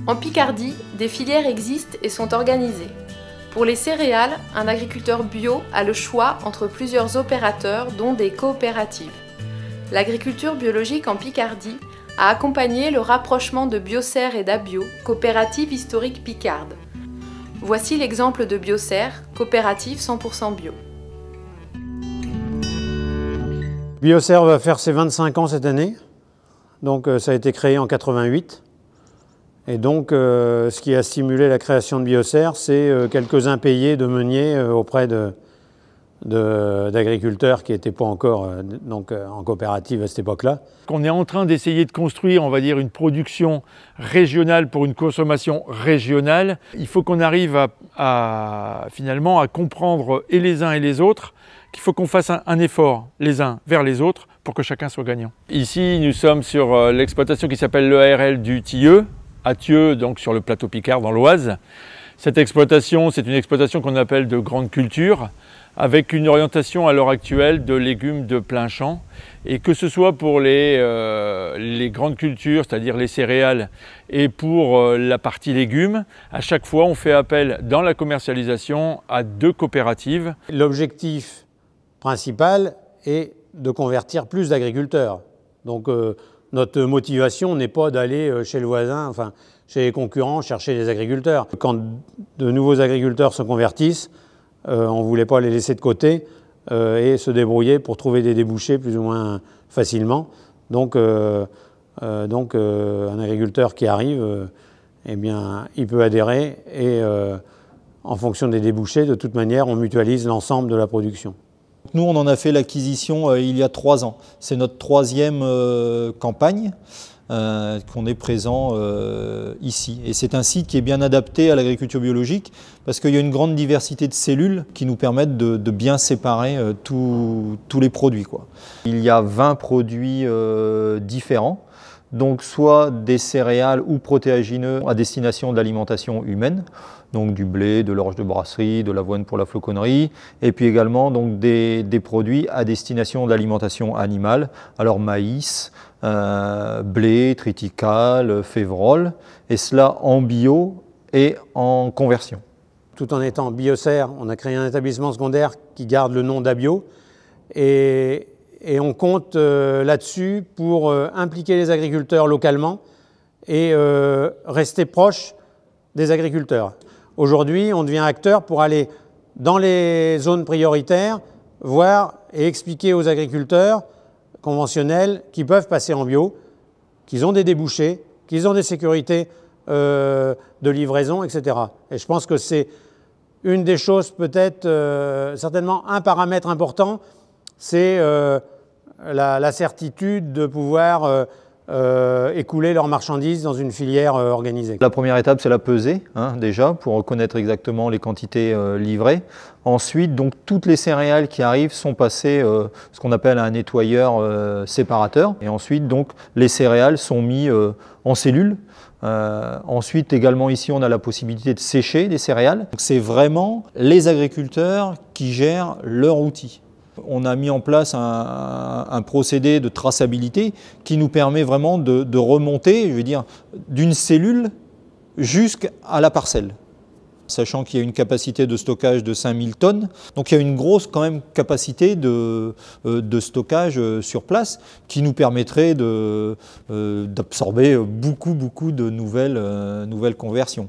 En Picardie, des filières existent et sont organisées. Pour les céréales, un agriculteur bio a le choix entre plusieurs opérateurs, dont des coopératives. L'agriculture biologique en Picardie a accompagné le rapprochement de Biocer et d'Abio, coopérative historique picarde. Voici l'exemple de Biocer, coopérative 100% bio. Biocer va faire ses 25 ans cette année, donc ça a été créé en 88. Et donc ce qui a stimulé la création de Biocer, c'est quelques impayés de meuniers auprès d'agriculteurs qui n'étaient pas encore en coopérative à cette époque-là. On est en train d'essayer de construire, on va dire, une production régionale pour une consommation régionale. Il faut qu'on arrive finalement à comprendre et les uns et les autres qu'il faut qu'on fasse un effort les uns vers les autres pour que chacun soit gagnant. Ici, nous sommes sur l'exploitation qui s'appelle l'EARL du Tilleux, à Thieux, donc sur le plateau Picard dans l'Oise. Cette exploitation, c'est une exploitation qu'on appelle de grande culture, avec une orientation à l'heure actuelle de légumes de plein champ. Et que ce soit pour les grandes cultures, c'est-à-dire les céréales, et pour la partie légumes, à chaque fois on fait appel dans la commercialisation à 2 coopératives. L'objectif principal est de convertir plus d'agriculteurs. Donc notre motivation n'est pas d'aller chez le voisin, enfin chez les concurrents, chercher les agriculteurs. Quand de nouveaux agriculteurs se convertissent, on ne voulait pas les laisser de côté et se débrouiller pour trouver des débouchés plus ou moins facilement. Donc un agriculteur qui arrive, eh bien, il peut adhérer et en fonction des débouchés, de toute manière, on mutualise l'ensemble de la production. Nous, on en a fait l'acquisition il y a 3 ans. C'est notre 3e campagne qu'on est présent ici. Et c'est un site qui est bien adapté à l'agriculture biologique parce qu'il y a une grande diversité de cellules qui nous permettent de bien séparer tous les produits, quoi. Il y a 20 produits différents, donc soit des céréales ou protéagineux à destination de l'alimentation humaine, donc du blé, de l'orge de brasserie, de l'avoine pour la floconnerie, et puis également donc des produits à destination de l'alimentation animale, alors maïs, blé, triticale, févrole, et cela en bio et en conversion. Tout en étant Biocer, on a créé un établissement secondaire qui garde le nom d'Abio, et on compte là-dessus pour impliquer les agriculteurs localement et rester proche des agriculteurs. Aujourd'hui, on devient acteur pour aller dans les zones prioritaires, voir et expliquer aux agriculteurs conventionnels qui peuvent passer en bio, qu'ils ont des débouchés, qu'ils ont des sécurités de livraison, etc. Et je pense que c'est une des choses, peut-être, certainement un paramètre important, c'est la certitude de pouvoir écouler leurs marchandises dans une filière organisée. La première étape, c'est la pesée, déjà, pour reconnaître exactement les quantités livrées. Ensuite, donc, toutes les céréales qui arrivent sont passées ce qu'on appelle un nettoyeur séparateur. Et ensuite, donc, les céréales sont mises en cellules. Ensuite, également ici, on a la possibilité de sécher des céréales. C'est vraiment les agriculteurs qui gèrent leur outil. On a mis en place un procédé de traçabilité qui nous permet vraiment de remonter, je veux dire, d'une cellule jusqu'à la parcelle. Sachant qu'il y a une capacité de stockage de 5000 tonnes, donc il y a une grosse quand même capacité de stockage sur place qui nous permettrait d'absorber beaucoup de nouvelles conversions.